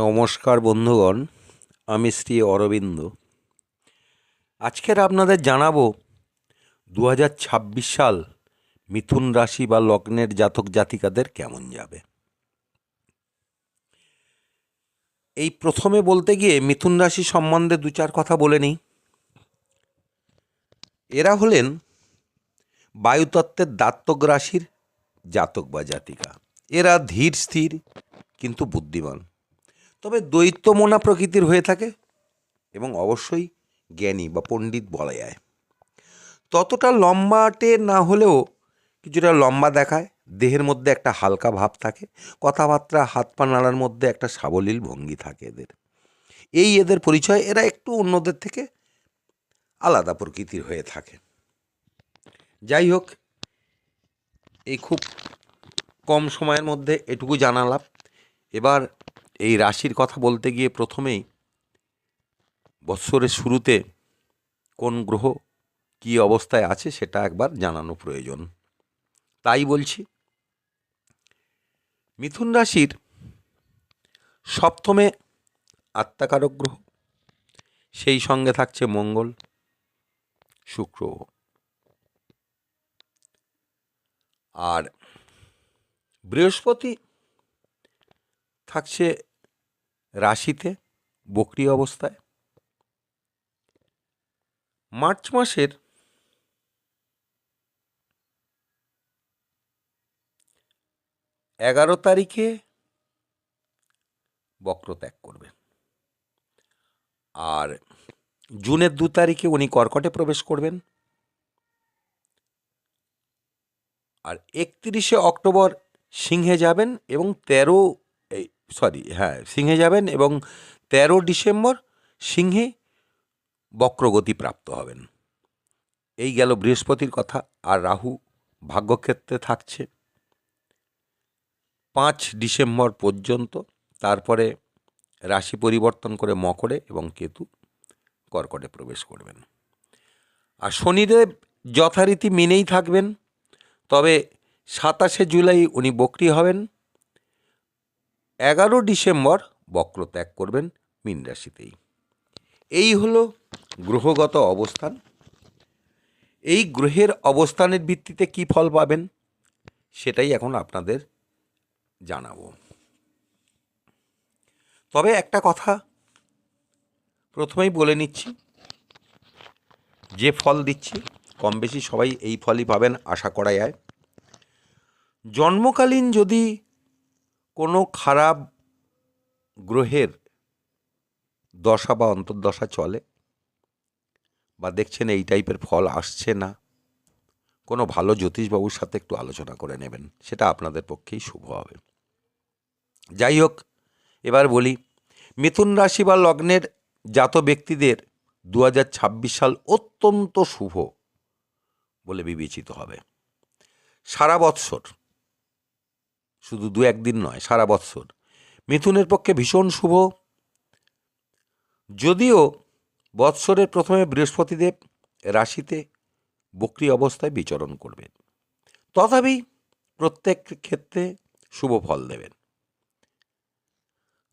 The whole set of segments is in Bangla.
নমস্কার বন্ধুগণ, আমি শ্রী অরবিন্দ। আজকের আপনাদের জানাবো 2026 সাল মিথুন রাশি বা লগ্নের জাতক জাতিকাদের কেমন যাবে। এই প্রথমে বলতে গিয়ে মিথুন রাশি সম্বন্ধে দু চার কথা বলে নিই। এরা হলেন বায়ুতত্ত্বের দাত্তক রাশির জাতক বা জাতিকা। এরা ধীর স্থির কিন্তু বুদ্ধিমান, তবে দৈত্যমনা প্রকৃতির হয়ে থাকে এবং অবশ্যই জ্ঞানী বা পণ্ডিত বলা যায়। ততটা লম্বাটে না হলেও কিছুটা লম্বা দেখায়, দেহের মধ্যে একটা হালকা ভাব থাকে, কথাবার্তা হাত পা নাড়ার মধ্যে একটা সাবলীল ভঙ্গি থাকে এদের। এদের পরিচয়। এরা একটু অন্যদের থেকে আলাদা প্রকৃতির হয়ে থাকে। যাই হোক, এই খুব কম সময়ের মধ্যে এটুকু জানালাম। এবার এই রাশির কথা বলতে গিয়ে প্রথমেই বৎসরের শুরুতে কোন গ্রহ কী অবস্থায় আছে সেটা একবার জানানো প্রয়োজন। তাই বলছি, মিথুন রাশির সপ্তমে আত্মাকারক গ্রহ, সেই সঙ্গে থাকছে মঙ্গল, শুক্র, আর বৃহস্পতি থাকছে রাশিতে বক্রী অবস্থায়। মার্চ মাসের 11 তারিখে বক্র ত্যাগ করবেন, আর জুনের 2 তারিখে উনি কর্কটে প্রবেশ করবেন, আর 31শে অক্টোবর সিংহে যাবেন এবং সিংহে যাবেন এবং 13 ডিসেম্বর সিংহে বক্রগতি প্রাপ্ত হবেন। এই গেল বৃহস্পতির কথা। আর রাহু ভাগ্যক্ষেত্রে থাকছে 5 ডিসেম্বর পর্যন্ত, তারপরে রাশি পরিবর্তন করে মকরে এবং কেতু কর্কটে প্রবেশ করবেন। আর শনিদেব যথারীতি মেনেই থাকবেন, তবে 27শে জুলাই উনি বক্রী হবেন, 11 ডিসেম্বর বক্র ত্যাগ করবেন মীন রাশিতেই। এই হলো গ্রহগত অবস্থান। এই গ্রহের অবস্থানের ভিত্তিতে কি ফল পাবেন সেটাই এখন আপনাদের জানাবো। তবে একটা কথা প্রথমেই বলে নিচ্ছি, যে ফল দিচ্ছি কম বেশি সবাই এই ফলই পাবেন আশা করা যায়। জন্মকালীন যদি কোনো খারাপ গ্রহের দশা বা অন্তর্দশা চলে, বা দেখছেন এই টাইপের ফল আসছে না, কোনো ভালো জ্যোতিষবাবুর সাথে একটু আলোচনা করে নেবেন, সেটা আপনাদের পক্ষেই শুভ হবে। যাই হোক, এবার বলি, মিথুন রাশি বা লগ্নের জাত ব্যক্তিদের 2026 সাল অত্যন্ত শুভ বলে বিবেচিত হবে। সারা বৎসর, শুধু 2-1 দিন নয়, সারা বৎসর মিথুনের পক্ষে ভীষণ শুভ। যদিও বৎসরের প্রথমে বৃহস্পতিদেব রাশিতে বক্রী অবস্থায় বিচরণ করবেন, তথাপি প্রত্যেক ক্ষেত্রে শুভ ফল দেবেন।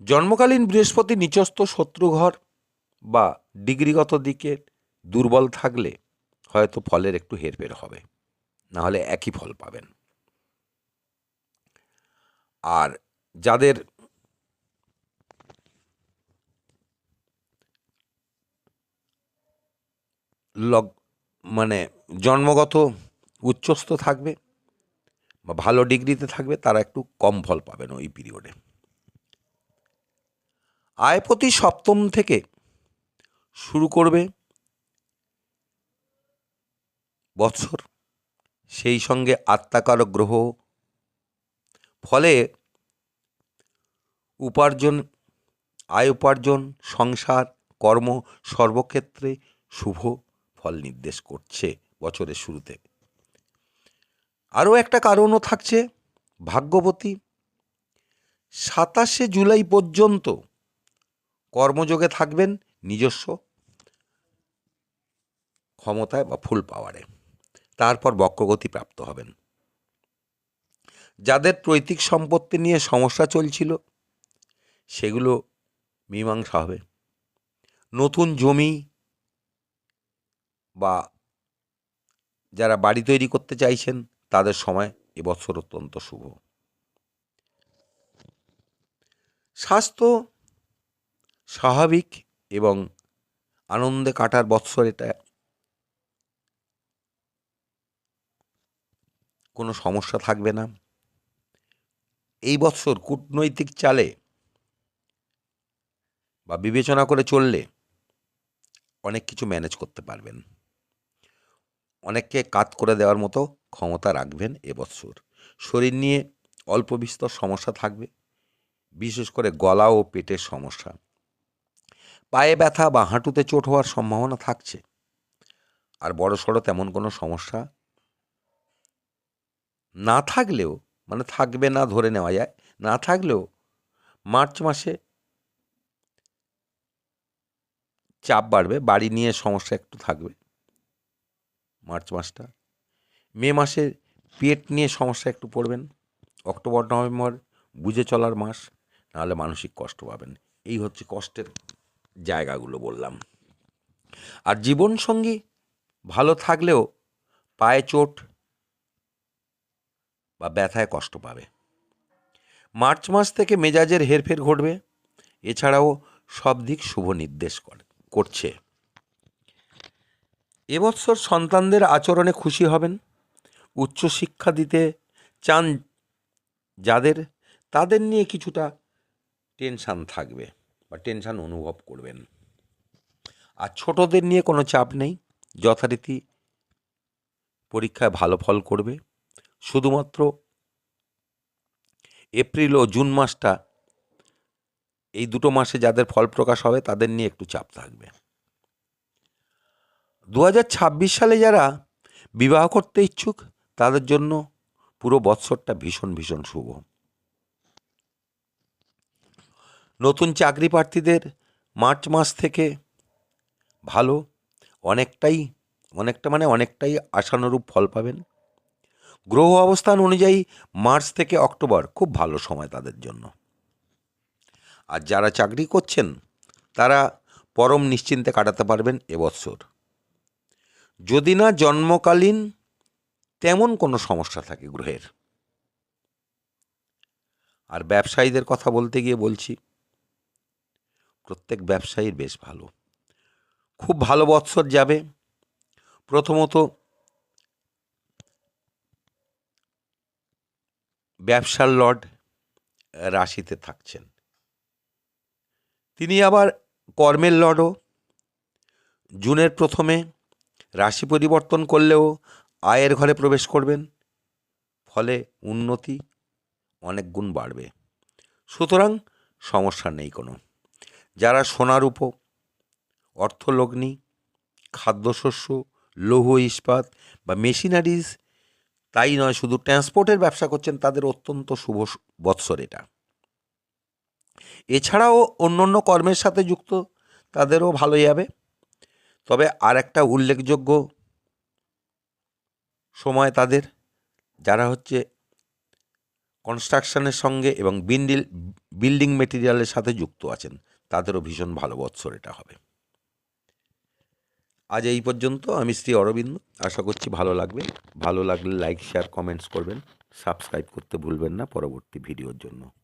জন্মকালীন বৃহস্পতি নিচস্থ শত্রুঘর বা ডিগ্রিগত দিকে দুর্বল থাকলে হয়তো ফলের একটু হেরফের হবে, নাহলে একই ফল পাবেন। আর যাদের জন্মগত উচ্চস্থ থাকবে বা ভালো ডিগ্রিতে থাকবে, তারা একটু কম ফল পাবেন ওই পিরিয়ডে। আয়পতি সপ্তম থেকে শুরু করবে বৎসর, সেই সঙ্গে আত্মাকারক গ্রহ, ফলে আয় উপার্জন, সংসার, কর্ম সর্বক্ষেত্রে শুভ ফল নির্দেশ করছে বছরের শুরুতে। আরও একটা কারণও থাকছে, ভাগ্যবতী 27শে জুলাই পর্যন্ত কর্মযোগে থাকবেন নিজস্ব ক্ষমতায় বা ফুল পাওয়ারে, তারপর বক্রগতি প্রাপ্ত হবেন। যাদের পৈতৃক সম্পত্তি নিয়ে সমস্যা চলছিল, সেগুলো মীমাংসা হবে। নতুন জমি বা যারা বাড়ি তৈরি করতে চাইছেন তাদের সময় এবছর অত্যন্ত শুভ। স্বাস্থ্য স্বাভাবিক এবং আনন্দে কাটার বৎসর এটা। কোনো সমস্যা থাকবে না। এই বৎসর কূটনৈতিক চালে বা বিবেচনা করে চললে অনেক কিছু ম্যানেজ করতে পারবেন। অনেককে কাত করে দেওয়ার মতো ক্ষমতা রাখবেন এবছর। শরীর নিয়ে অল্প বিস্তর সমস্যা থাকবে, বিশেষ করে গলা ও পেটের সমস্যা। পায়ে ব্যথা বা হাঁটুতে চোট হওয়ার সম্ভাবনা থাকছে। আর বড়সড় তেমন কোনো সমস্যা না থাকলেও, মানে থাকবে না ধরে নেওয়া যায়, না থাকলেও মার্চ মাসে চাপ বাড়বে, বাড়ি নিয়ে সমস্যা একটু থাকবে মার্চ মাসটা। মে মাসে পেট নিয়ে সমস্যা একটু পড়বেন। অক্টোবর নভেম্বর বুঝে চলার মাস, নাহলে মানসিক কষ্ট পাবেন। এই হচ্ছে কষ্টের জায়গাগুলো বললাম। আর জীবনসঙ্গী ভালো থাকলেও পায়ে চোট বা ব্যথায় কষ্ট পাবে। মার্চ মাস থেকে মেজাজের হেরফের ঘটবে। এছাড়াও সব দিক শুভ নির্দেশ করছে। এবছর সন্তানদের আচরণে খুশি হবেন। উচ্চশিক্ষা দিতে চান যাদের, তাদের নিয়ে কিছুটা টেনশান থাকবে বা টেনশান অনুভব করবেন। আর ছোটদের নিয়ে কোনো চাপ নেই, যথারীতি পরীক্ষায় ভালো ফল করবে। শুধুমাত্র এপ্রিল ও জুন মাসটা, এই দুটো মাসে যাদের ফল প্রকাশ হবে তাদের নিয়ে একটু চাপ থাকবে। 2026 সালে যারা বিবাহ করতে ইচ্ছুক তাদের জন্য পুরো বৎসরটা ভীষণ ভীষণ শুভ। নতুন চাকরি প্রার্থীদের মার্চ মাস থেকে ভালো, অনেকটাই আশানুরূপ ফল পাবেন। গ্রহ অবস্থান অনুযায়ী মার্চ থেকে অক্টোবর খুব ভালো সময় তাদের জন্য। আর যারা চাকরি করছেন তারা পরম নিশ্চিন্তে কাটাতে পারবেন এবছর, যদি না জন্মকালীন তেমন কোনো সমস্যা থাকে গ্রহের। আর ব্যবসায়ীদের কথা বলতে গিয়ে বলছি, প্রত্যেক ব্যবসায়ীর বেশ ভালো, খুব ভালো বৎসর যাবে। প্রথমত ব্যবসার লর্ড রাশিতে থাকছেন, তিনি আবার কর্মের লর্ডও। জুনের প্রথমে রাশি পরিবর্তন করলেও আয়ের ঘরে প্রবেশ করবেন, ফলে উন্নতি অনেক গুণ বাড়বে। সুতরাং সমস্যা নেই কোনো। যারা সোনারূপ, অর্থলগ্নি, খাদ্যশস্য, লৌহ ইস্পাত বা মেশিনারিজ, তাই নয় শুধু ট্রান্সপোর্টের ব্যবসা করছেন, তাদের অত্যন্ত শুভ বৎসর এটা। এছাড়াও অন্য কর্মের সাথে যুক্ত তাদেরও ভালো যাবে। তবে আর একটা উল্লেখযোগ্য সময় তাদের, যারা হচ্ছে কনস্ট্রাকশনের সঙ্গে এবং বিল্ডিং মেটেরিয়ালের সাথে যুক্ত আছেন, তাদেরও ভীষণ ভালো বৎসর এটা হবে। আজ এই পর্যন্ত। আমি শ্রী অরবিন্দ। আশা করছি ভালো লাগবে। ভালো লাগলে লাইক, শেয়ার, কমেন্টস করবেন। সাবস্ক্রাইব করতে ভুলবেন না পরবর্তী ভিডিওর জন্য।